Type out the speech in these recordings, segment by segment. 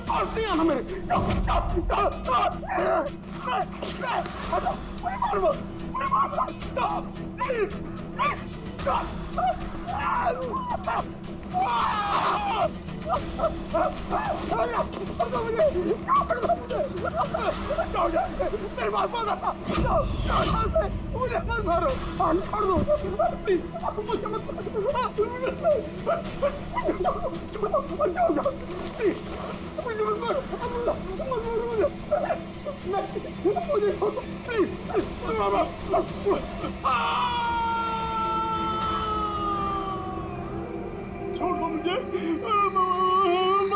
पास नहीं आना मेरे। मुझे मत मारो, छोड़ दो प्लीज, मुझे मत छोड़ दो मुझे,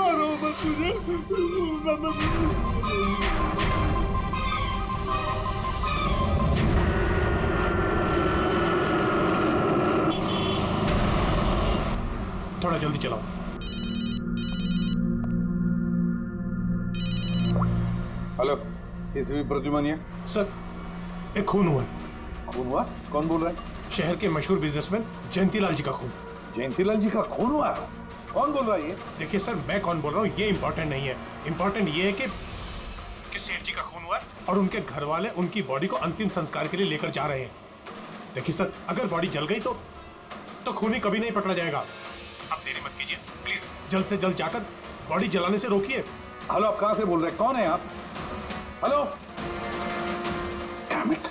मारो मत मुझे। थोड़ा जल्दी चलाओ। Hello, ACP Pradyuman. सर, एक खून हुआ है। खून हुआ? कौन बोल रहा है? शहर के मशहूर बिजनेसमैन जयंतीलाल जी का खून। जयंतीलाल जी का खून हुआ है? कौन बोल रहा है ये? देखिए सर, मैं कौन बोल रहा हूँ ये इम्पोर्टेंट नहीं है। इम्पोर्टेंट ये है कि सेठ जी का खून हुआ है और उनके घर वाले उनकी बॉडी को अंतिम संस्कार के लिए लेकर जा रहे हैं। देखिए सर, अगर बॉडी जल गई तो खूनी कभी नहीं पकड़ा जाएगा। आप देरी मत कीजिए प्लीज, जल्द से जल्द जाकर बॉडी जलाने से रोकिए। हेलो, आप कहाँ से बोल रहे हैं? कौन है आप? हेलो। Damn it.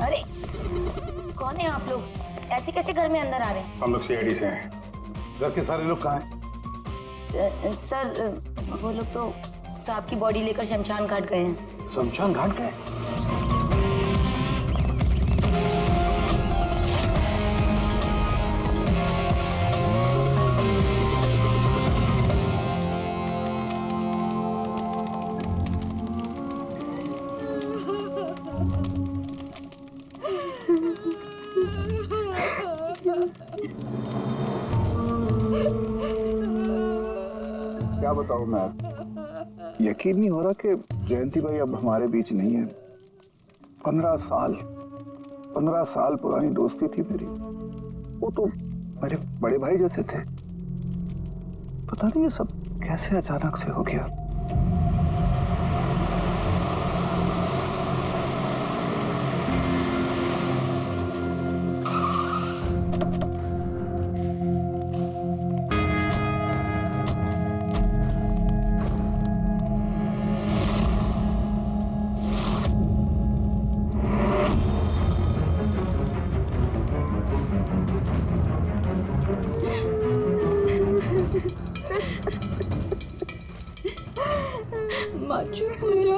अरे कौन है आप लोग? ऐसे कैसे घर में अंदर आ रहे हैं? हम लोग सीआईडी से हैं। घर के सारे लोग कहाँ हैं? सर वो लोग तो साहब की बॉडी लेकर शमशान घाट गए हैं। शमशान घाट गए? क्या बताऊं मैं, यकीन नहीं हो रहा कि जयंती भाई अब हमारे बीच नहीं है। 15 साल पुरानी दोस्ती थी मेरी। वो तो मेरे बड़े भाई जैसे थे। पता नहीं ये सब कैसे अचानक से हो गया।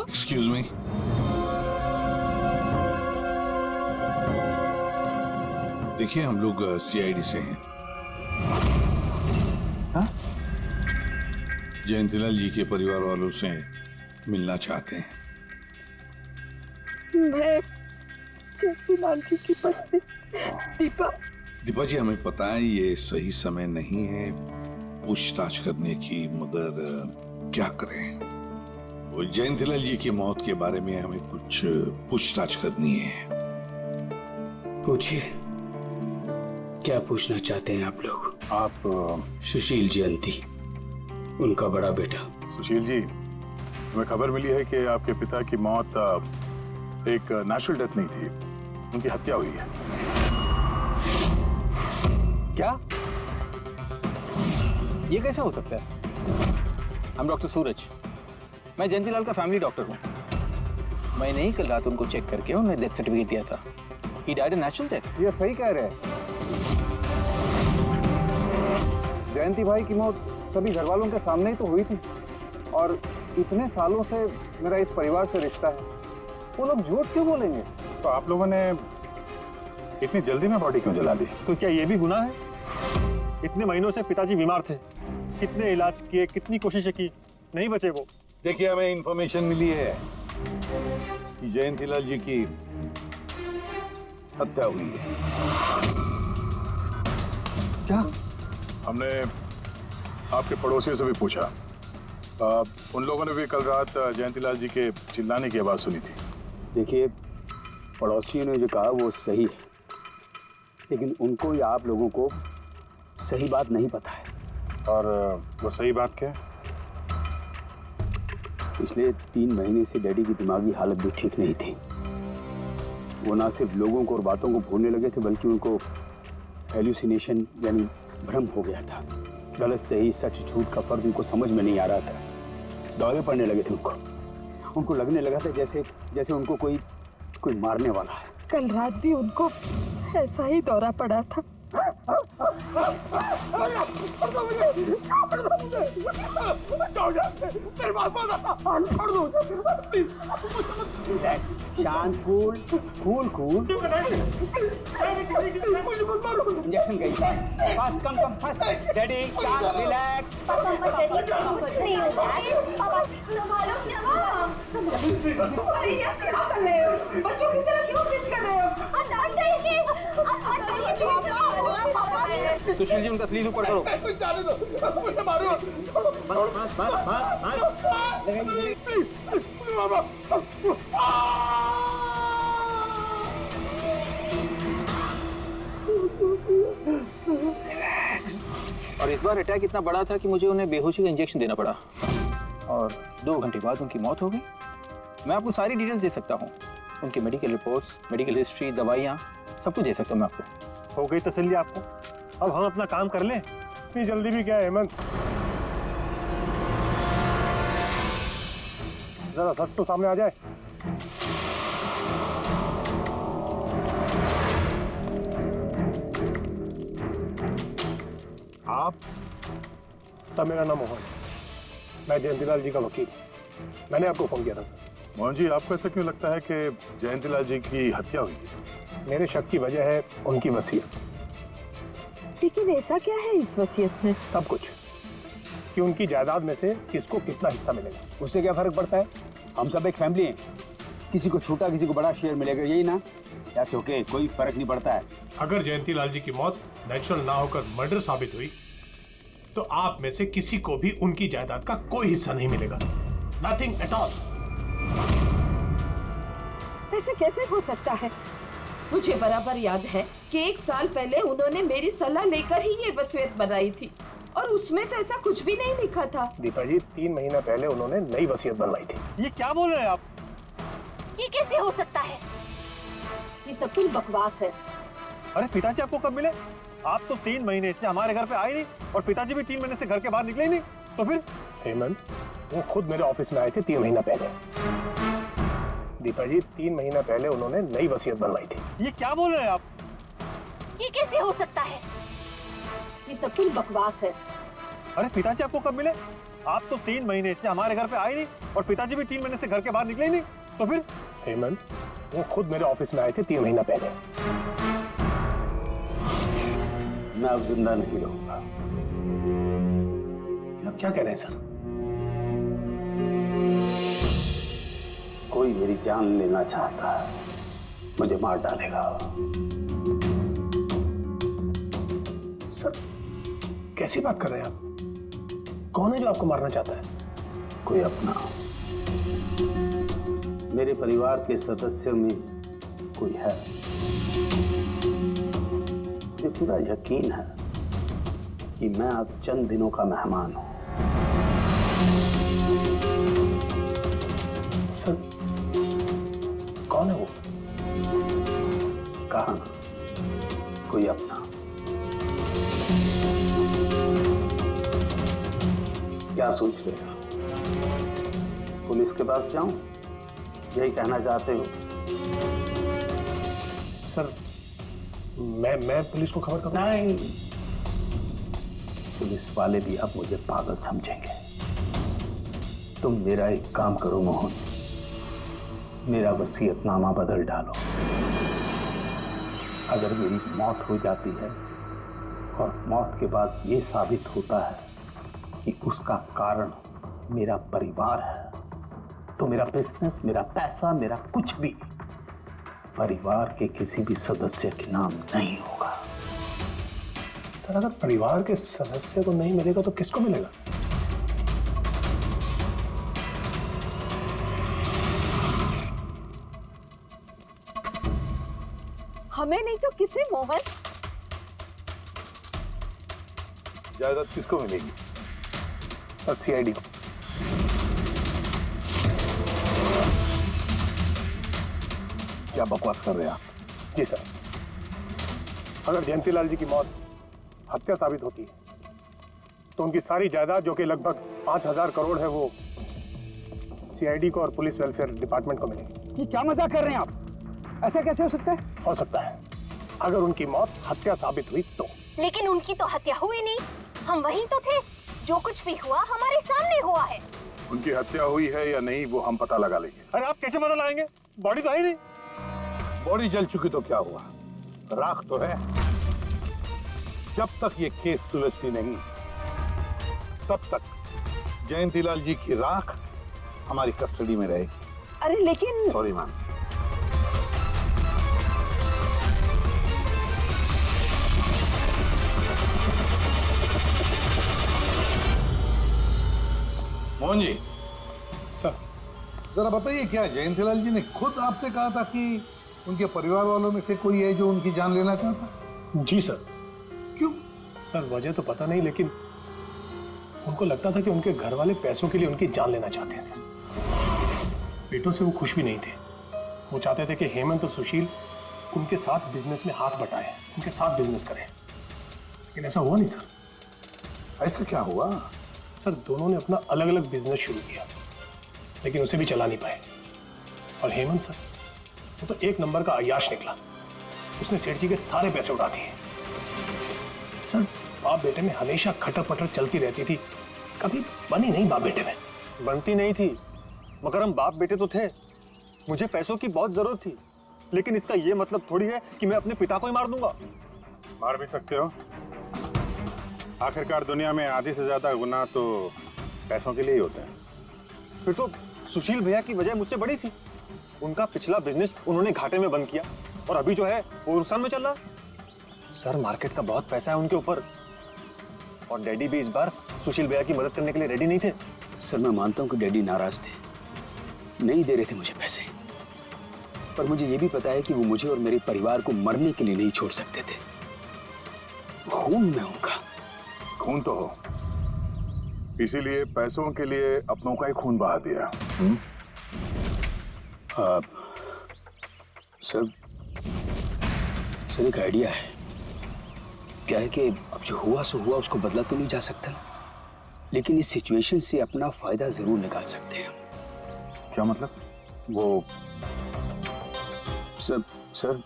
एक्सक्यूज मी, देखिए हम लोग सीआईडी से हैं। हाँ? जयंतीलाल जी के परिवार वालों से मिलना चाहते हैं। मैं जयंतीलाल जी की पत्नी दीपा जी, हमें पता है ये सही समय नहीं है पूछताछ करने की, मगर क्या करें, वो जयंतीलाल जी की मौत के बारे में हमें कुछ पूछताछ करनी है। पूछिए, क्या पूछना चाहते हैं आप लोग? आप सुशील जयंती, उनका बड़ा बेटा। सुशील जी, हमें खबर मिली है कि आपके पिता की मौत एक नेचुरल डेथ नहीं थी, उनकी हत्या हुई है। क्या? ये कैसे हो सकता है? हम डॉक्टर सूरज, मैं जयंतीलाल का फैमिली डॉक्टर हूँ। मैंने ही कल रात उनको चेक करके उन्हें डेथ सर्टिफिकेट दिया था। He died a natural death। ये सही कह रहे हैं। जयंती भाई की मौत सभी घर वालों के सामने ही तो हुई थी, और इतने सालों से मेरा इस परिवार से रिश्ता है, वो लोग झूठ क्यों बोलेंगे? तो आप लोगों ने इतनी जल्दी में बॉडी क्यों जला दी? तो क्या ये भी गुनाह है? इतने महीनों से पिताजी बीमार थे, कितने इलाज किए, कितनी कोशिशें की, नहीं बचे वो। देखिए, हमें इंफॉर्मेशन मिली है कि जयंतीलाल जी की हत्या हुई है। क्या? हमने आपके पड़ोसी से भी पूछा, उन लोगों ने भी कल रात जयंतीलाल जी के चिल्लाने की आवाज सुनी थी। देखिए, पड़ोसियों ने जो कहा वो सही है, लेकिन उनको या आप लोगों को सही बात नहीं पता है। और वो सही बात क्या है? पिछले 3 महीने से डैडी की दिमागी हालत भी ठीक नहीं थी। वो ना सिर्फ लोगों को और बातों को भूलने लगे थे, बल्कि उनको हेल्यूसिनेशन यानी भ्रम हो गया था। गलत सही, सच झूठ का फर्क उनको समझ में नहीं आ रहा था। दौरे पड़ने लगे थे उनको लगने लगा था जैसे उनको कोई मारने वाला है। कल रात भी उनको ऐसा ही दौरा पड़ा था। शांत, कूल। इंजेक्शन गई। Fast, come fast. डैडी, शांत, रिलैक्स। कुछ नहीं होगा। बच्चों की तरह क्यों जिद कर रहे हो? सुशील जी, उनका स्लीव ऊपर करो। जाने दो, मुझे मारो। बस। और इस बार अटैक इतना बड़ा था कि मुझे उन्हें बेहोशी का इंजेक्शन देना पड़ा और 2 घंटे बाद उनकी मौत हो गई। मैं आपको सारी डिटेल्स दे सकता हूँ, उनकी मेडिकल रिपोर्ट्स, मेडिकल हिस्ट्री, दवाइयाँ, सब कुछ दे सकता हूँ मैं आपको। हो गई तसल्ली आपको? अब हम अपना काम कर लें। इतनी जल्दी भी क्या है हेमंत? जरा सच तो सामने आ जाए। आप सर, मेरा नाम मोहन, मैं जयंतीलाल जी का वकील। मैंने आपको फोन किया था सर। मोहन जी, आपको ऐसा क्यों लगता है कि जयंतीलाल जी की हत्या हुई है? मेरे शक की वजह है उनकी वसीयत। लेकिन ऐसा क्या है इस वसीयत में? सब कुछ, कि उनकी जायदाद में से किसको कितना हिस्सा मिलेगा। उससे क्या फर्क पड़ता है? हम सब एक फैमिली हैं, किसी को छोटा किसी को बड़ा शेयर मिलेगा, यही ना? दैट्स ओके, कोई फर्क नहीं पड़ता है। अगर जयंतीलाल जी की मौत नेचुरल ना होकर मर्डर साबित हुई तो आप में से किसी को भी उनकी जायदाद का कोई हिस्सा नहीं मिलेगा। Nothing at all. ऐसे कैसे हो सकता है? मुझे बराबर याद है कि 1 साल पहले उन्होंने मेरी सलाह लेकर ही ये वसीयत बनाई थी और उसमें तो ऐसा कुछ भी नहीं लिखा था। दीपा जी, 3 महीना पहले उन्होंने नई वसीयत बनवाई थी। ये क्या बोल रहे हैं आप? ये कैसे हो सकता है? ये सब कुछ बकवास है। अरे पिताजी आपको कब मिले? आप तो 3 महीने से हमारे घर पे आए नहीं और पिताजी भी 3 महीने से घर के बाहर निकले ही नहीं। तो फिर? हेमंत, वो खुद मेरे ऑफिस में आए थे 3 महीना पहले। दीपा जी, 3 महीना पहले उन्होंने नई वसीयत बनवाई थी। ये क्या बोल रहे हैं आप? ये कैसे हो सकता है? ये सब कुछ बकवास है। अरे पिताजी आपको कब मिले? आप तो 3 महीने से हमारे घर पे आए नहीं और पिताजी भी 3 महीने से घर के बाहर निकले ही नहीं। तो फिर? हेमंत, वो खुद मेरे ऑफिस में आए थे 3 महीना पहले। मैं अब जिंदा नहीं रहूंगा। आप क्या कह रहे हैं सर? कोई मेरी जान लेना चाहता है, मुझे मार डालेगा। सर, कैसी बात कर रहे हैं आप? कौन है जो आपको मारना चाहता है? कोई अपना, मेरे परिवार के सदस्यों में कोई है। मुझे पूरा यकीन है कि मैं अब चंद दिनों का मेहमान हूं। सर, कौन है वो? कहा ना, कोई अपना। क्या सोच रहे हो? पुलिस के पास जाऊं? यही कहना चाहते हो? सर, मैं पुलिस को खबर करूं? नहीं, पुलिस वाले भी अब मुझे पागल समझेंगे। तुम मेरा एक काम करो मोहन, मेरा वसीयतनामा बदल डालो। अगर मेरी मौत हो जाती है और मौत के बाद ये साबित होता है कि उसका कारण मेरा परिवार है, तो मेरा बिजनेस, मेरा पैसा, मेरा कुछ भी परिवार के किसी भी सदस्य के नाम नहीं होगा। सर अगर परिवार के सदस्य को नहीं मिलेगा तो किसको मिलेगा? हमें नहीं तो किसे मोहन? जायदाद किसको मिलेगी? और सीआईडी को। क्या बकवास कर रहे हैं आप? जी सर, अगर जयंतीलाल जी की मौत हत्या साबित होती है तो उनकी सारी जायदाद जो कि लगभग 5,000 करोड़ है वो सीआईडी को और पुलिस वेलफेयर डिपार्टमेंट को मिलेगी। ये क्या मजाक कर रहे हैं आप? ऐसा कैसे हो सकता है? हो सकता है अगर उनकी मौत हत्या साबित हुई तो। लेकिन उनकी तो हत्या हुई नहीं, हम वहीं तो थे। जो कुछ भी हुआ हमारे सामने हुआ है। उनकी हत्या हुई है या नहीं वो हम पता लगा लेंगे। अरे आप कैसे पता लगाएंगे? बॉडी तो है ही नहीं। बॉडी जल चुकी तो क्या हुआ, राख तो है। जब तक ये केस सुलझती नहीं तब तक जयंतीलाल जी की राख हमारी कस्टडी में रहेगी। अरे लेकिन sorry ma'am. Mohan ji, sir जरा बताइए, क्या जयंतीलाल जी ने खुद आपसे कहा था कि उनके परिवार वालों में से कोई है जो उनकी जान लेना चाहता? जी सर। क्यों? सर वजह तो पता नहीं, लेकिन उनको लगता था कि उनके घर वाले पैसों के लिए उनकी जान लेना चाहते हैं सर। बेटों से वो खुश भी नहीं थे। वो चाहते थे कि हेमंत और सुशील उनके साथ बिजनेस में हाथ बटाएं, उनके साथ बिजनेस करें, लेकिन ऐसा हुआ नहीं सर। ऐसा क्या हुआ? सर दोनों ने अपना अलग अलग बिजनेस शुरू किया, लेकिन उसे भी चला नहीं पाए। और हेमंत सर वो तो एक नंबर का अय्याश निकला। उसने सेठ जी के सारे पैसे उड़ा दिए। सर बाप बेटे में हमेशा खटर पटर चलती रहती थी, कभी बनी नहीं बाप बेटे में। बनती नहीं थी, मगर हम बाप बेटे तो थे। मुझे पैसों की बहुत जरूरत थी, लेकिन इसका ये मतलब थोड़ी है कि मैं अपने पिता को ही मार दूंगा। मार भी सकते हो। आखिरकार दुनिया में आधी से ज्यादा गुनाह तो पैसों के लिए ही होते हैं। फिर तो सुशील भैया की वजह मुझसे बड़ी थी। उनका पिछला बिजनेस उन्होंने घाटे में बंद किया और अभी जो है वो नुकसान में चल रहा। सर मार्केट का बहुत पैसा है उनके ऊपर, और डैडी भी इस बार सुशील भैया की मदद करने के लिए रेडी नहीं थे। सर मैं मानता हूं कि डैडी नाराज थे, नहीं दे रहे थे मुझे पैसे, पर मुझे ये भी पता है कि वो मुझे और मेरे परिवार को मरने के लिए नहीं छोड़ सकते थे। खून में उनका खून तो हो, इसीलिए पैसों के लिए अपनों का ही खून बहा दिया। सर एक आइडिया है। क्या है कि अब जो हुआ सो हुआ, उसको बदला तो नहीं जा सकता, लेकिन इस सिचुएशन से अपना फायदा जरूर निकाल सकते हैं। क्या मतलब? वो सर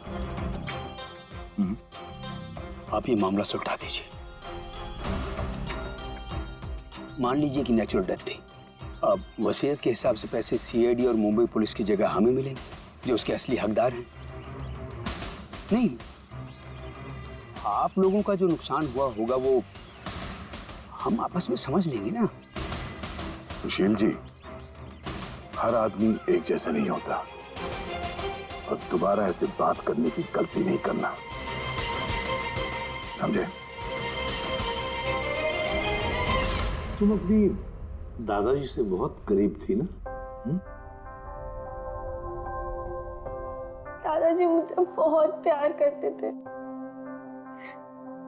आप ये मामला सुलझा दीजिए। मान लीजिए कि नेचुरल डेथ थी। अब वसीयत के हिसाब से पैसे सीआईडी और मुंबई पुलिस की जगह हमें मिलेंगे, जो उसके असली हकदार हैं। नहीं, आप लोगों का जो नुकसान हुआ होगा वो हम आपस में समझ लेंगे ना। सुशील जी, हर आदमी एक जैसा नहीं होता, और दोबारा ऐसे बात करने की गलती नहीं करना, समझे? तुम अपनी दादाजी से बहुत करीब थी ना? दादाजी मुझे बहुत प्यार करते थे।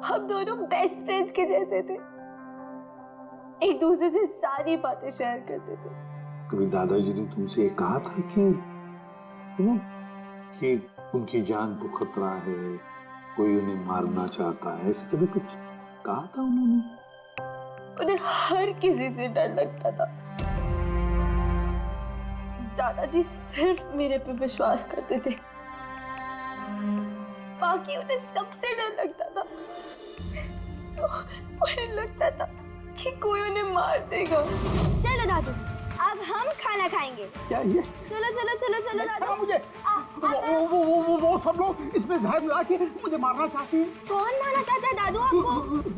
हम दोनों बेस्ट फ्रेंड्स के जैसे थे, एक दूसरे से सारी बातें शेयर करते थे। कभी दादाजी ने तुमसे ये कहा था कि उनकी जान को खतरा है, कोई उन्हें मारना चाहता है, ऐसे कभी कुछ कहा था उन्होंने? उन्हें हर किसी से डर लगता था। दादाजी सिर्फ मेरे पे विश्वास करते थे, बाकी उन्हें सबसे डर लगता था। तो उन्हें लगता था कि कोई उन्हें मार देगा। चलो दादू, अब हम खाना खाएंगे। क्या ये? चलो चलो चलो चलो दादू। मुझे आ वो सब लोग इसमें जहर मिला के मुझे मारना चाहते हैं। कौन मारना चाहता है दादू आपको?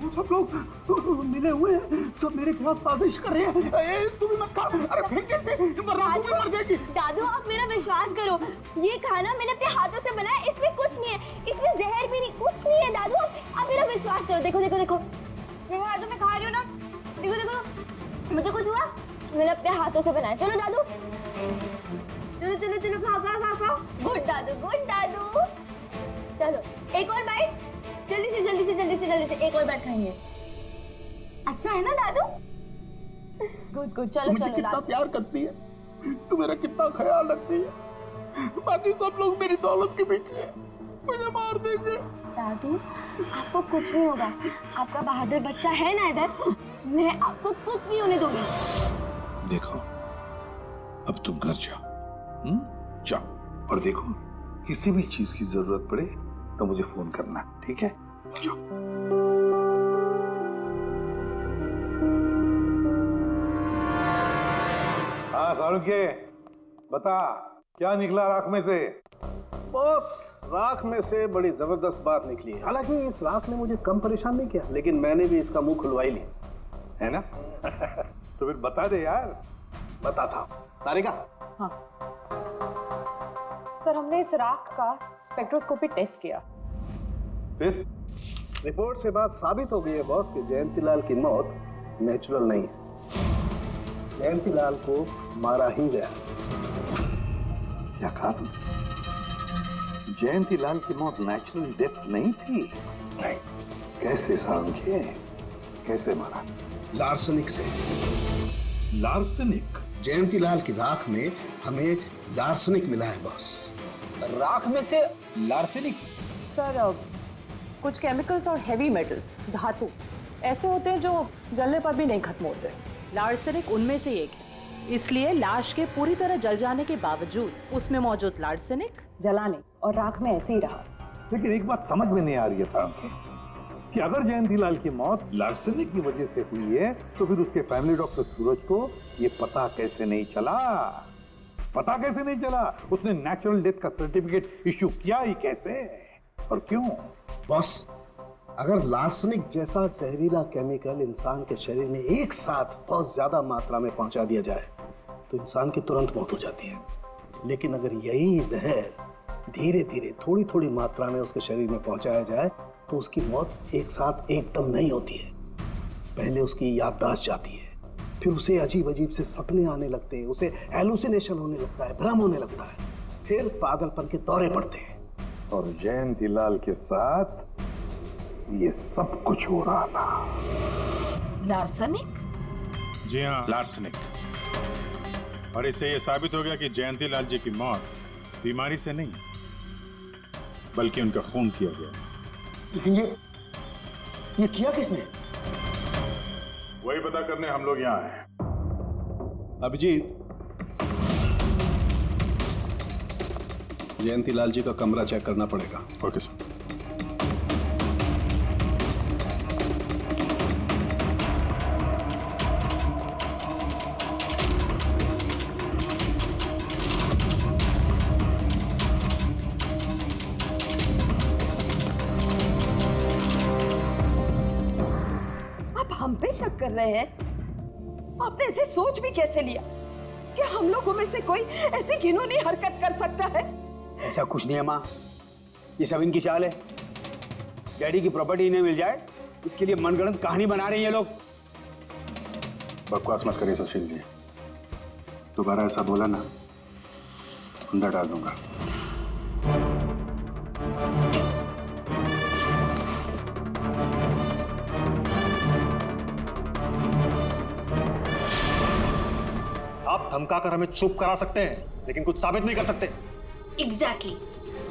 वो सब लोग मिले हुए हैं, सब मेरे खिलाफ साजिश कर रहे हैं। तुम मत खा, अरे फेंक देते, वरना तुम भी मर जाएगी। दादू आप मेरा विश्वास करो, ये खाना मैंने अपने हाथों से बनाया, इसमें कुछ नहीं है, इसमें जहर भी नहीं, कुछ नहीं है दादू। आप मेरा विश्वास करो। देखो देखो देखो, मैं हाथों में खा रही हूँ ना, देखो देखो, मुझे कुछ हुआ, मैंने अपने हाथों से बनाया। चलो दादू, चलो चलो चलो, खाओ खाओ खाओ खाओ। गुड दादू, गुड दादू। चलो एक और बाइट, जल्दी से जल्दी से जल्दी से जल्दी से एक और बाइट खाएंगे। अच्छा है ना दादू? गुड गुड, चलो चलो। कितना प्यार करती है तू, मेरा कितना ख्याल रखती है, बाकी सब लोग मेरी दौलत के पीछे हैं, मुझे मार देंगे। दादू आपको कुछ नहीं होगा, आपका बहादुर बच्चा है ना इधर, मैं आपको कुछ नहीं होने दूंगी। देखो अब तुम घर जाओ, जाओ, और देखो किसी भी चीज की जरूरत पड़े तो मुझे फोन करना, ठीक है? जाओ। हाँ सारुके, बता क्या निकला राख में से? बॉस, राख में से बड़ी जबरदस्त बात निकली है। हालांकि इस राख ने मुझे कम परेशान नहीं किया, लेकिन मैंने भी इसका मुंह खुलवा ही लिया, है ना? तो फिर बता दे यार। बताता हूं। तारिका। हाँ सर, हमने इस राख का स्पेक्ट्रोस्कोपी टेस्ट किया, फिर रिपोर्ट से बात साबित हो गई है बॉस कि जयंतीलाल की मौत नेचुरल नहीं है, जयंतीलाल को मारा ही गया। क्या कहा तुमने? जयंतीलाल की मौत नेचुरल डेथ नहीं थी? नहीं। कैसे समझे? कैसे मारा? लार्सनिक से। लार्सनिक? जयंतीलाल की राख में हमें लार्सनिक मिला है बॉस। राख में से लार्सनिक? सर कुछ केमिकल्स और हेवी मेटल्स, धातु ऐसे होते हैं जो जलने पर भी नहीं खत्म होते। लार्सेनिक उनमें से एक है, इसलिए लाश के पूरी तरह जल जाने के बावजूद उसमें मौजूद लार्सेनिक जलाने और राख में ऐसे ही रहा। लेकिन एक बात समझ में नहीं आ रही है कि अगर जयंतीलाल की मौत लार्सनिक की वजह से हुई है तो फिर उसके फैमिली डॉक्टर सूरज को ये पता कैसे नहीं चला? पता कैसे नहीं चला? उसने नेचुरल डेथ का सर्टिफिकेट इश्यू किया ही कैसे और क्यों? बॉस, अगर लार्सनिक जैसा जहरीला केमिकल इंसान के शरीर में एक साथ बहुत ज्यादा मात्रा में पहुंचा दिया जाए तो इंसान की तुरंत मौत हो जाती है। लेकिन अगर यही जहर धीरे धीरे थोड़ी थोड़ी मात्रा में उसके शरीर में पहुंचाया जाए तो उसकी मौत एक साथ एकदम नहीं होती है। पहले उसकी याददाश्त जाती है, फिर उसे अजीब अजीब से सपने आने लगते हैं, उसे हेलुसिनेशन होने लगता है, भ्रम होने लगता है, फिर पागलपन के दौरे पड़ते हैं। और जयंतीलाल के साथ ये सब कुछ हो रहा था। लार्सनिक? जी हाँ, लार्सनिक। और इससे ये साबित हो गया कि जयंतीलाल जी की मौत बीमारी से नहीं बल्कि उनका खून किया गया। लेकिन ये किया किसने? वही पता करने हम लोग यहाँ हैं। अभिजीत, जयंतीलाल जी का कमरा चेक करना पड़ेगा। Okay sir. हम पे शक कर रहे हैं? आपने ऐसे सोच भी कैसे लिया कि हम लोगों में से कोई ऐसी घिनौनी हरकत कर सकता है? ऐसा कुछ नहीं है माँ, ये सब इनकी चाल है। डैडी की प्रॉपर्टी इन्हें मिल जाए इसके लिए मनगढ़ंत कहानी बना रहे हैं ये लोग। बकवास मत करिए सुशील जी, दोबारा ऐसा बोला ना अंदर डाल दूंगा। आप धमकाकर हमें चुप करा सकते हैं लेकिन कुछ साबित नहीं कर सकते। एग्जैक्टली।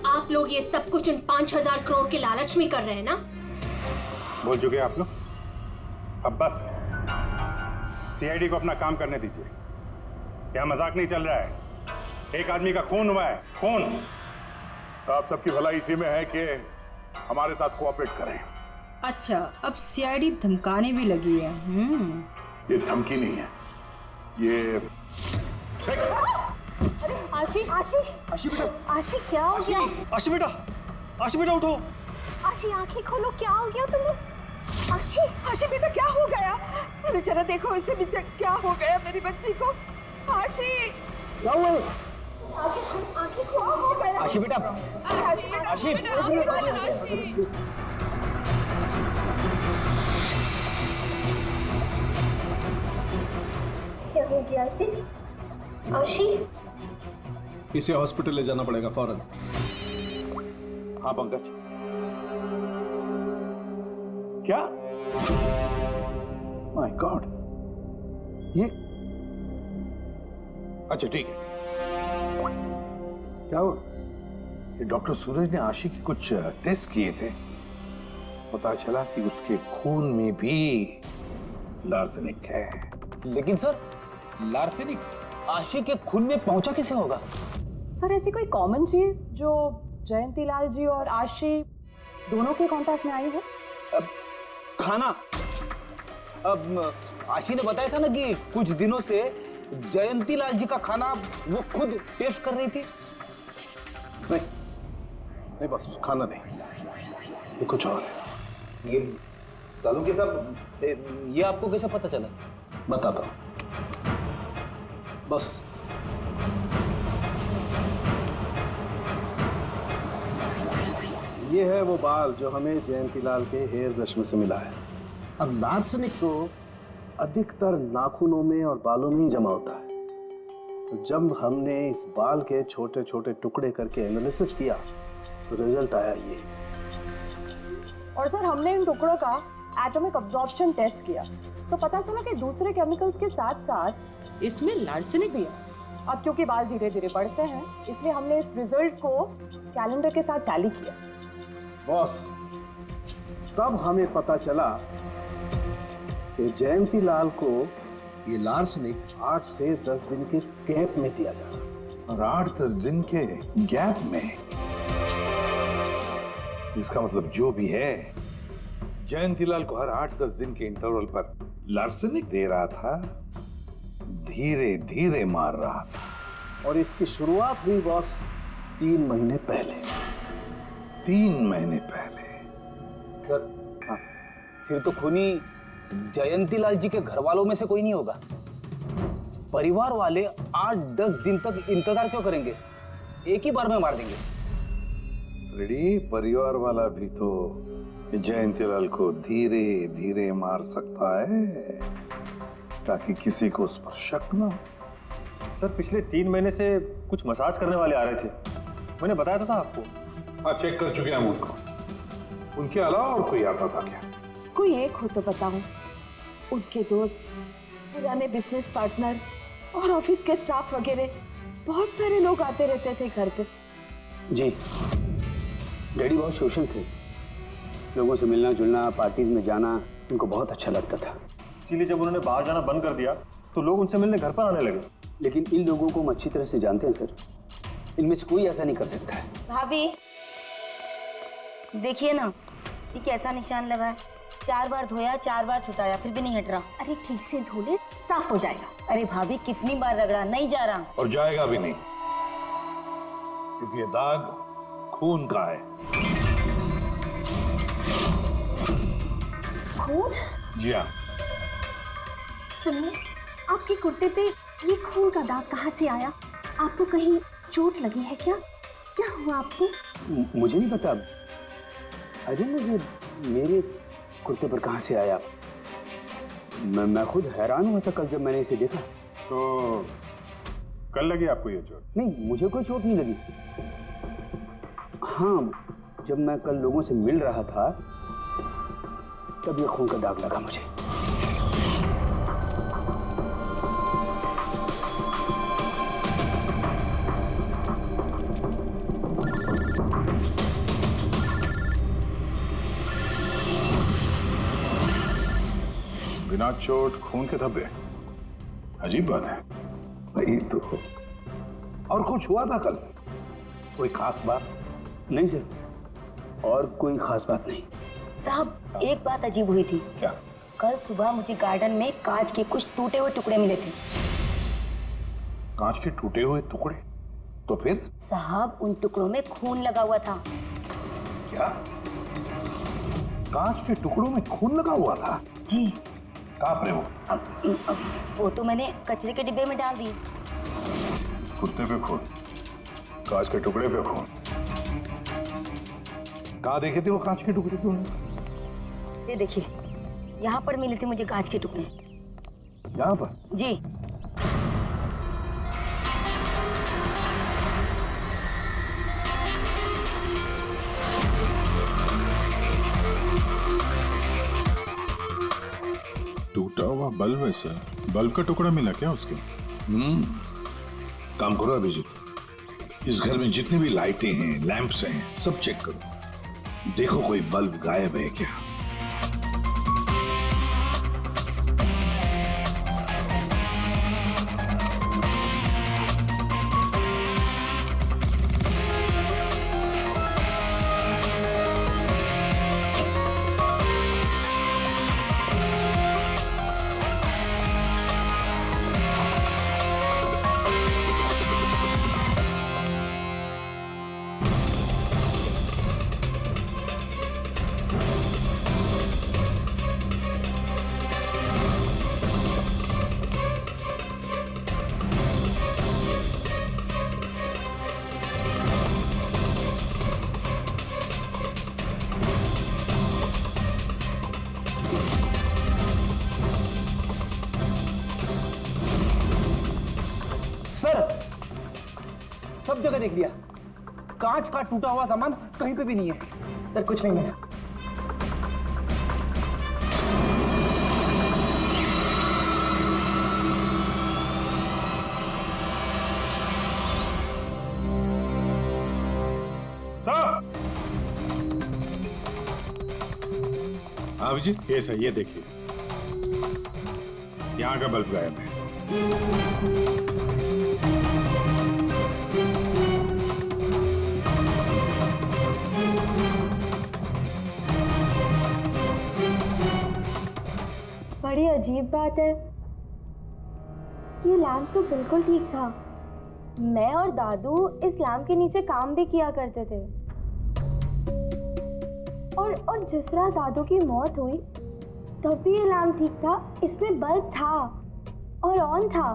आप लोग ये सब कुछ उन 5000 करोड़ के लालच में कर रहे हैं ना? बोल चुके आप लोग, अब बस सीआईडी को अपना काम करने दीजिए। क्या मजाक नहीं चल रहा है? एक आदमी का खून हुआ है, खून। तो आप सबकी भलाई इसी में है कि हमारे साथ कोऑपरेट करें। अच्छा, अब सीआईडी धमकाने भी लगी है। ये धमकी नहीं है, ये आशी आशीष आशी बेटा, आशी क्या हो गया? आशी बेटा, आशी बेटा उठो। आशी आंखें खोलो, क्या हो गया तुम्हें? आशी आशी बेटा क्या हो गया? अरे जरा देखो इसे नीचे, क्या हो गया मेरी बच्ची को? आशी क्या हुआ? आंखें खोलो। आशी बेटा, आशी आशी आशी क्या हो गया आशी? आशी इसे हॉस्पिटल ले जाना पड़ेगा फौरन। हाँ पंकज, क्या? माय गॉड, ये अच्छा ठीक है। क्या हुआ? ये डॉक्टर सूरज ने आशी के कुछ टेस्ट किए थे, पता चला कि उसके खून में भी लार्सेनिक है। लेकिन सर, लार्सेनिक आशी के खून में पहुंचा कैसे होगा? सर ऐसी कोई कॉमन चीज जो जयंती लाल जी और आशी दोनों के कांटेक्ट में आई हो? खाना। अब आशी ने बताया था ना कि कुछ दिनों से जयंती लाल जी का खाना वो खुद टेस्ट कर रही थी। नहीं नहीं बस खाना नहीं, ये कुछ और है। ये सालू के साहब, ये आपको कैसे पता चला? बताता हूं, बस ये है वो बाल जो हमें जयंतीलाल के हेयर ब्रश में से मिला है। अब लार्सेनिक तो अधिकतर नाखूनों में और बालों में ही जमा होता है, तो जब हमने इस बाल के छोटे छोटे टुकड़े करके एनालिसिस किया तो रिजल्ट आया ये। और सर हमने इन टुकड़ों का एटॉमिक अब्जॉर्प्शन टेस्ट किया तो पता चला कि दूसरे केमिकल्स के साथ साथ इसमें लार्सेनिक भी है। अब क्योंकि बाल धीरे धीरे बढ़ते हैं इसलिए हमने इस रिजल्ट को कैलेंडर के साथ टैली किया। बॉस, तब हमें पता चला कि जयंतीलाल को ये लार्सेनिक 8 से 10 दिन के गैप में दिया जा रहा। और 8-10 दिन के गैप में? इसका मतलब जो भी है, जयंतीलाल को हर 8-10 दिन के इंटरवल पर लार्सेनिक दे रहा था, धीरे धीरे मार रहा था। और इसकी शुरुआत हुई बॉस 3 महीने पहले। 3 महीने पहले? सर हाँ, फिर तो खूनी जयंतीलाल जी के घर वालों में से कोई नहीं होगा। परिवार वाले 8-10 दिन तक इंतजार क्यों करेंगे? एक ही बार में मार देंगे। फ्रेडी, परिवार वाला भी तो जयंतीलाल को धीरे धीरे मार सकता है ताकि किसी को उस पर शक ना हो। सर पिछले 3 महीने से कुछ मसाज करने वाले आ रहे थे, मैंने बताया था आपको। हाँ, चेक कर चुके हैं हम उनको। उनके अलावा और कोई आता था क्या? कोई एक हो तो बताओ। उनके दोस्त, पुराने बिजनेस पार्टनर और ऑफिस के स्टाफ वगैरह बहुत सारे लोग आते रहते थे घर पे। जी, डैडी बहुत सोशल थे, लोगों से मिलना जुलना, पार्टीज में जाना उनको बहुत अच्छा लगता था। इसीलिए जब उन्होंने बाहर जाना बंद कर दिया तो लोग उनसे मिलने घर पर आने लगे। लेकिन इन लोगों को हम अच्छी तरह से जानते हैं सर, इनमें से कोई ऐसा नहीं कर सकता है। भाभी देखिए ना, ये कैसा निशान लगा है। 4 बार धोया, 4 बार छुटाया, फिर भी नहीं हट रहा। अरे ठीक से धो ले, साफ हो जाएगा। अरे भाभी कितनी बार रगड़ा, नहीं जा रहा। और जाएगा भी नहीं, क्योंकि ये दाग खून का है। खून? जी हाँ। सुनिए, आपके कुर्ते पे ये खून का दाग कहाँ से आया? आपको कहीं चोट लगी है क्या? क्या हुआ आपको? मुझे नहीं पता। अरे मुझे मेरे कुर्ते पर कहाँ से आया? मैं खुद हैरान हुआ था कल जब मैंने इसे देखा। तो कल लगी आपको ये चोट? नहीं, मुझे कोई चोट नहीं लगी। हाँ, जब मैं कल लोगों से मिल रहा था तब ये खून का दाग लगा मुझे। बिना चोट खून के धब्बे, अजीब बात है। वही तो। और कुछ हुआ था कल? कोई खास बात? नहीं सर, और कोई खास बात नहीं। साहब एक बात अजीब हुई थी। क्या? कल सुबह मुझे गार्डन में कांच के कुछ टूटे हुए टुकड़े मिले थे। कांच के टूटे हुए टुकड़े? तो फिर? साहब उन टुकड़ों में खून लगा हुआ था। क्या? कांच के टुकड़ों में खून लगा हुआ था? जी। कहाँ पर है वो? वो तो मैंने कचरे के डिब्बे में डाल दी। इस कुर्ते पे खून, कांच के टुकड़े पे खून। कहाँ देखे थे वो कांच के टुकड़े तुमने? ये देखिए, यहाँ पर मिले थे मुझे कांच के टुकड़े। यहाँ पर? जी। टूटा हुआ बल्ब है सर। बल्ब का टुकड़ा मिला क्या उसके? काम करो अभिजीत, इस घर में जितनी भी लाइटें हैं, लैंप्स हैं, सब चेक करो। देखो कोई बल्ब गायब है क्या? सब जगह देख लिया, कांच का टूटा हुआ सामान कहीं पे भी नहीं है। सर कुछ नहीं मिला। अभिजीत ये सही, ये देखिए, यहाँ का बल्ब गायब है। बड़ी अजीब बात है, ये लैम्प तो बिल्कुल ठीक था। मैं और दादू इस लैम्प के नीचे काम भी किया करते थे। और जिस तरह दादू की मौत हुई तब भी ये लैम्प ठीक था, इसमें बल्ब था और ऑन था।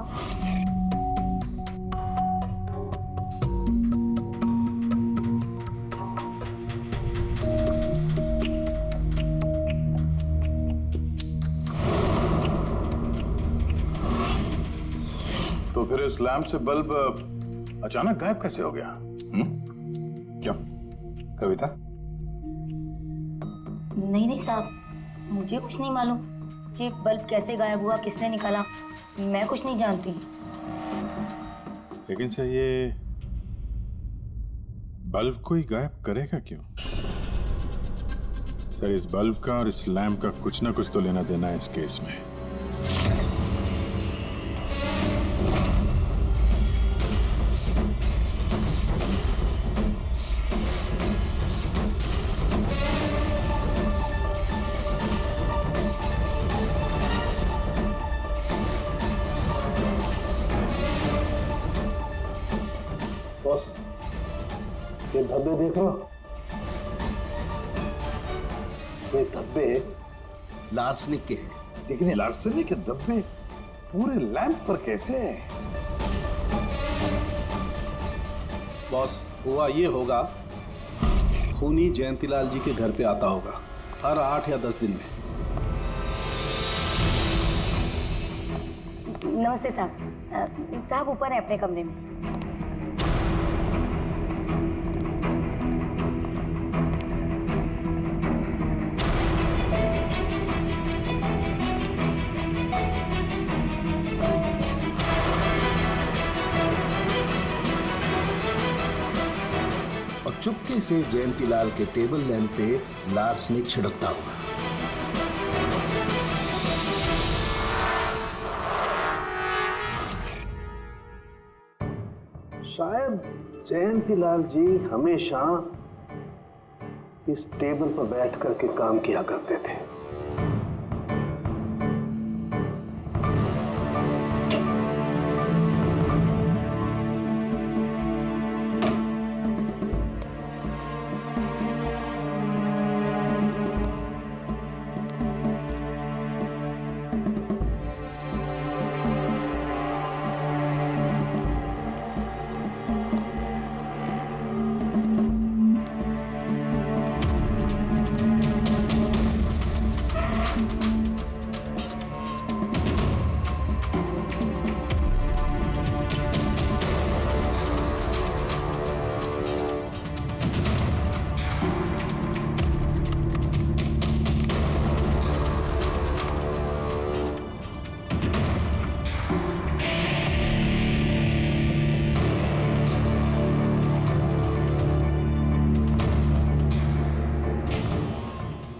तो फिर इस लैंप से बल्ब अचानक गायब कैसे हो गया? क्या कविता? नहीं साहब, मुझे कुछ नहीं मालूम कि बल्ब कैसे गायब हुआ, किसने निकाला, मैं कुछ नहीं जानती। लेकिन सर ये बल्ब कोई गायब करेगा क्यों? सर इस बल्ब का और इस लैम्प का कुछ ना कुछ तो लेना देना है इस केस में। बॉस, ये धब्बे देख लो। ये धब्बे लार्सनिक के हैं। लेकिन ये लार्सनिक के धब्बे पूरे लैंप पर कैसे? बॉस, हुआ ये होगा, खूनी जयंतीलाल जी के घर पे आता होगा हर 8 या 10 दिन में। नमस्ते साहब। साहब ऊपर है अपने कमरे में। और चुपके से जयंतीलाल के टेबल लैंप पे लार्सनिक छिड़कता होगा। शायद जयंतीलाल जी हमेशा इस टेबल पर बैठ करके काम किया करते थे।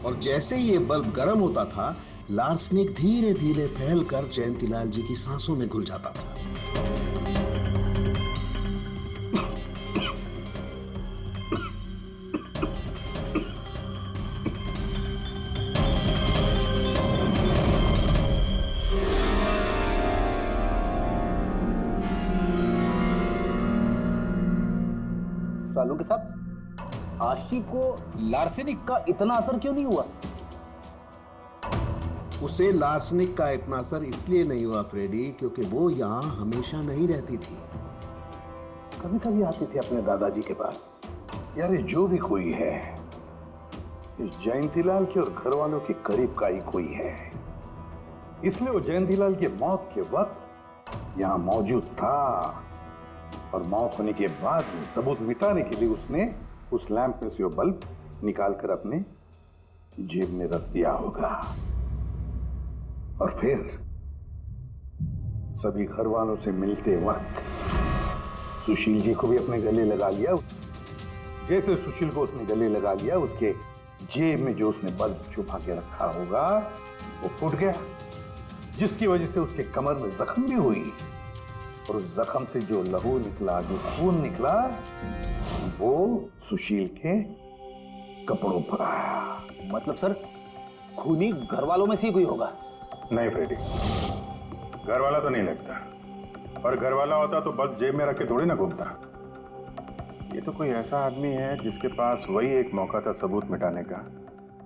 और जैसे ही ये बल्ब गर्म होता था, लार्सनिक धीरे धीरे फैलकर जयंतीलाल जी की सांसों में घुल जाता था। सालों के साथ आशी को लार्सेनिक का इतना असर क्यों नहीं हुआ? उसे लार्सनिक का इतना असर इसलिए नहीं हुआ फ्रेडी, क्योंकि वो यहाँ हमेशा नहीं रहती थी, कभी कभी आती थी अपने दादाजी के पास। यार जो भी कोई है, इस जयंतीलाल के और घर वालों के करीब का ही कोई है, इसलिए वो जयंतीलाल की मौत के वक्त यहाँ मौजूद था, और मौत होने के बाद सबूत मिटाने के लिए उसने उस लैंप में से वो बल्ब निकालकर अपने जेब में रख दिया होगा, और फिर सभी घर वालों से मिलते वक्त सुशील जी को भी अपने गले लगा लिया। जैसे सुशील को उसने गले लगा लिया, उसके जेब में जो उसने बल्ब छुपा के रखा होगा वो फूट गया, जिसकी वजह से उसके कमर में जख्म भी हुई, और उस जख्म से जो लहू निकला, जो खून निकला, वो सुशील के कपड़ों पर आया। मतलब सर, खूनी घर वालों में से कोई होगा? नहीं फ्रेडी, घर वाला तो नहीं लगता, और घर वाला होता तो बस जेब में रख के थोड़ी ना घूमता। ये तो कोई ऐसा आदमी है जिसके पास वही एक मौका था सबूत मिटाने का,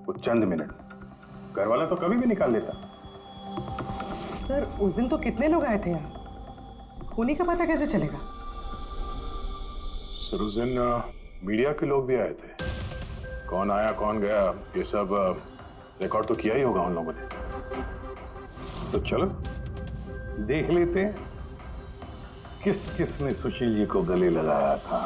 वो चंद मिनट। घर वाला तो कभी भी निकाल लेता। सर उस दिन तो कितने लोग आए थे यहाँ, खूनी का पता कैसे चलेगा? सर उस दिन मीडिया के लोग भी आए थे, कौन आया कौन गया ये सब रिकॉर्ड तो किया ही होगा उन लोगों ने। तो चलो देख लेते हैं किस किस ने सुशील जी को गले लगाया था।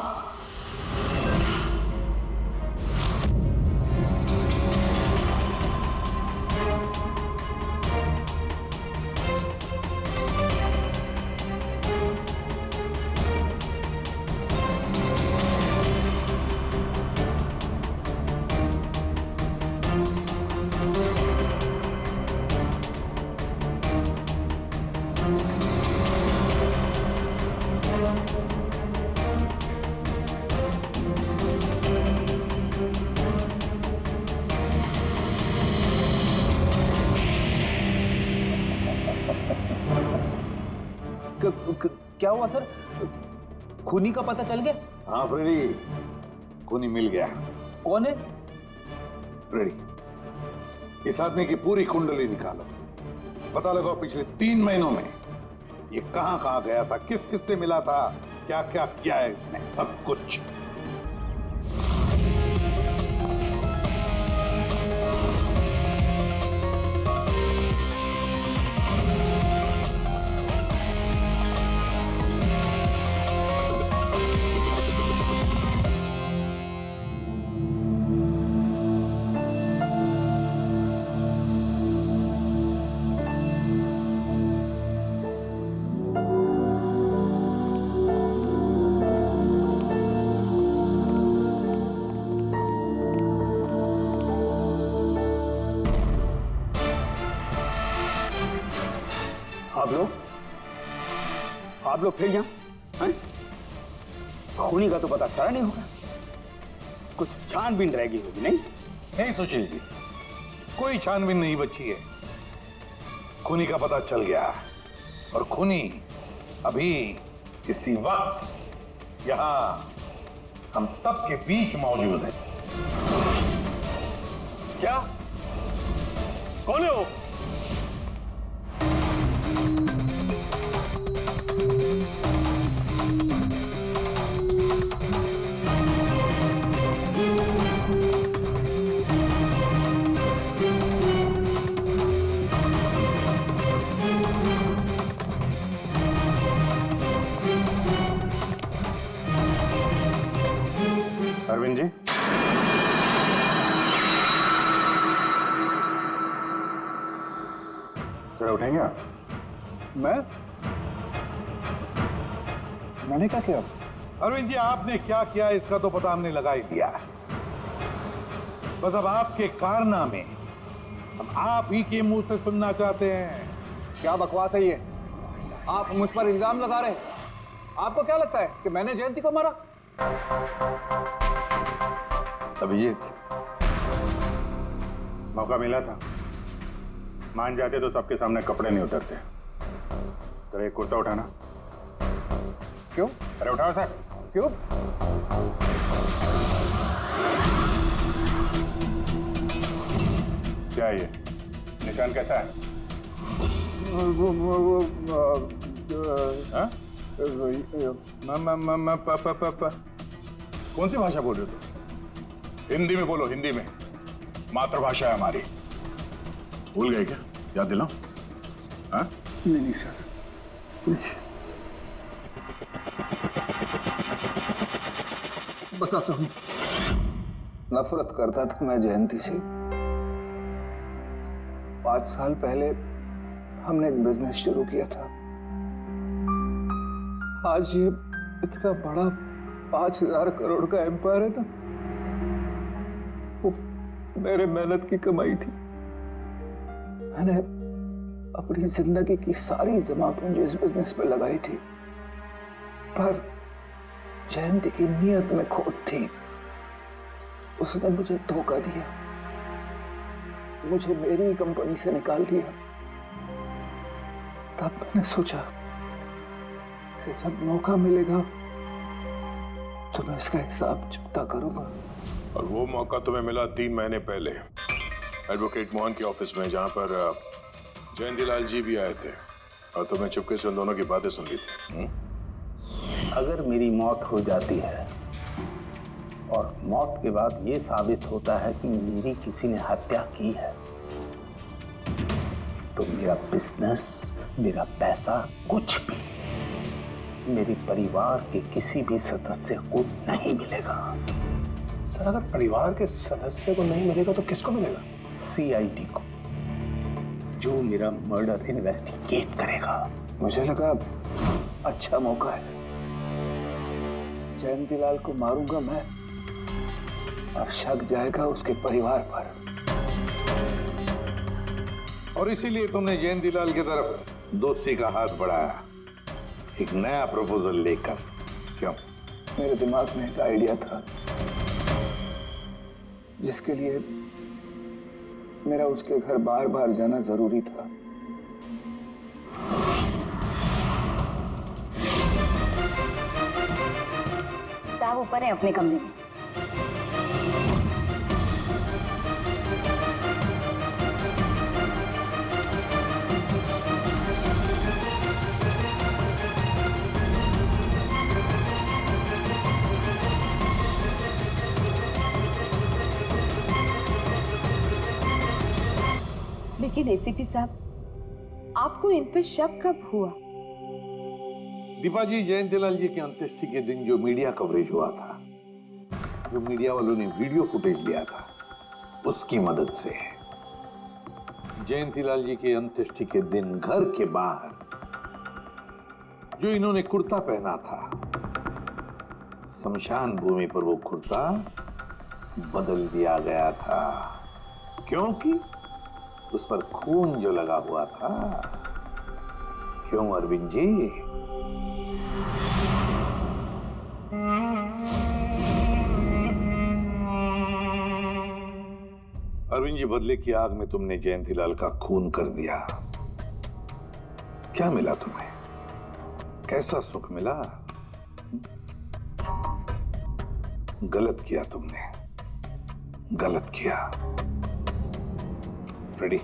क्या हुआ सर, खूनी का पता चल गया? हाँ फ्रेडी, खूनी मिल गया। कौन है? फ्रेडी, इस आदमी की पूरी कुंडली निकालो, पता लगाओ पिछले 3 महीनों में ये कहां कहां गया था, किस किस से मिला था, क्या क्या किया है इसने, सब कुछ। आप लोग फिर यहाँ हैं? खूनी का तो पता चला नहीं होगा, कुछ छानबीन रहेगी होगी नहीं? नहीं सुशील जी, कोई छानबीन नहीं बची है, खूनी का पता चल गया, और खूनी अभी इसी वक्त यहां हम सब के बीच मौजूद है। क्या? कौन है वो? अरविंद जी, जरा उठेंगे आप? मैंने क्या किया? अरविंद जी, आपने क्या किया इसका तो पता हमने लगा ही दिया। बस अब आपके कारनामे हम आप ही के मुंह से सुनना चाहते हैं। क्या बकवास है ये? आप मुझ पर इल्जाम लगा रहे हैं। आपको क्या लगता है कि मैंने जयंती को मारा? अभिजीत, मौका मिला था, मान जाते तो सबके सामने कपड़े नहीं उतरते। तेरा एक कुर्ता उठाना। क्यों? अरे उठाओ सर। क्यों? क्या ये निशान कैसा है? हाँ? कौन सी भाषा बोल रहे हो तुम? हिंदी में बोलो, हिंदी में, मातृभाषा है हमारी। भूल गए क्या? याद दिलाओ। हाँ? नहीं सर, बताता हूँ। नफरत करता था मैं जयंती से। 5 साल पहले हमने एक बिजनेस शुरू किया था। आज ये इतना बड़ा 5000 करोड़ का एम्पायर है ना, वो मेरे मेहनत की कमाई थी। मैंने अपनी जिंदगी की सारी जमा पूंजी इस बिजनेस पे लगाई थी, पर जयंती की नीयत में खोट थी। उसने मुझे धोखा दिया, मुझे मेरी कंपनी से निकाल दिया। तब मैंने सोचा कि जब मौका मिलेगा तो मैं इसका हिसाब चुकता करूंगा। और वो मौका तुम्हें मिला 3 महीने पहले एडवोकेट मोहन के ऑफिस में, जहां पर जयंतीलाल जी भी आए थे और तुमने चुपके से उन दोनों की बातें सुन ली थी। अगर मेरी मौत हो जाती है और मौत के बाद ये साबित होता है कि मेरी किसी ने हत्या की है, तो मेरा बिजनेस, मेरा पैसा, कुछ भी मेरे परिवार के किसी भी सदस्य को नहीं मिलेगा। सर, अगर परिवार के सदस्य को नहीं मिलेगा तो किसको मिलेगा? CID को, जो मेरा मर्डर इन्वेस्टिगेट करेगा। मुझे लगा अच्छा मौका है। जयंतीलाल को मारूंगा मैं और शक जाएगा उसके परिवार पर। और इसीलिए तुमने जयंतीलाल की तरफ दोस्ती का हाथ बढ़ाया, एक नया प्रपोजल लेकर। क्यों? मेरे दिमाग में एक आइडिया था जिसके लिए मेरा उसके घर बार बार जाना जरूरी था। साहब ऊपर है अपने कमरे में। लेकिन ACP साहब, आपको इन पे शक कब हुआ? दीपा जी, जयंतीलाल जी की अंत्येष्टि के दिन जो मीडिया कवरेज हुआ था, जो मीडिया वालों ने वीडियो फुटेज लिया था, उसकी मदद से जयंतीलाल जी के अंत्येष्टि के दिन घर के बाहर जो इन्होंने कुर्ता पहना था, शमशान भूमि पर वो कुर्ता बदल दिया गया था, क्योंकि उस पर खून जो लगा हुआ था। क्यों अरविंद जी? अरविंद जी, बदले की आग में तुमने जयंतीलाल का खून कर दिया। क्या मिला तुम्हें? कैसा सुख मिला? गलत किया तुमने, गलत किया। Ready?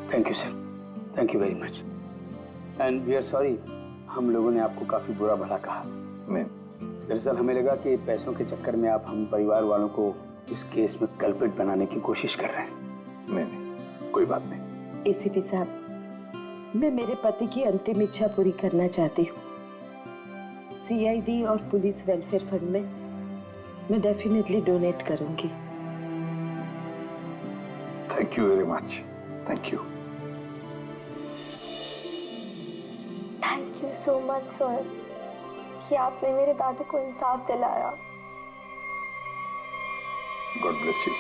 Thank you sir, thank you very much, and we are sorry, हम लोगों ने आपको काफी बुरा भला कहा। दरअसल हमें लगा कि पैसों के चक्कर में आप हम परिवार वालों को इस केस में कल्प्रिट बनाने की कोशिश कर रहे हैं। नहीं, कोई बात नहीं। ACP साहब, मैं मेरे पति की अंतिम इच्छा पूरी करना चाहती हूँ। सीआईडी और पुलिस वेलफेयर फंड में मैं डेफिनेटली डोनेट करूंगी। Thank you very much, thank you. Thank you so much sir कि आपने मेरे दादू को इंसाफ दिलाया। God bless you.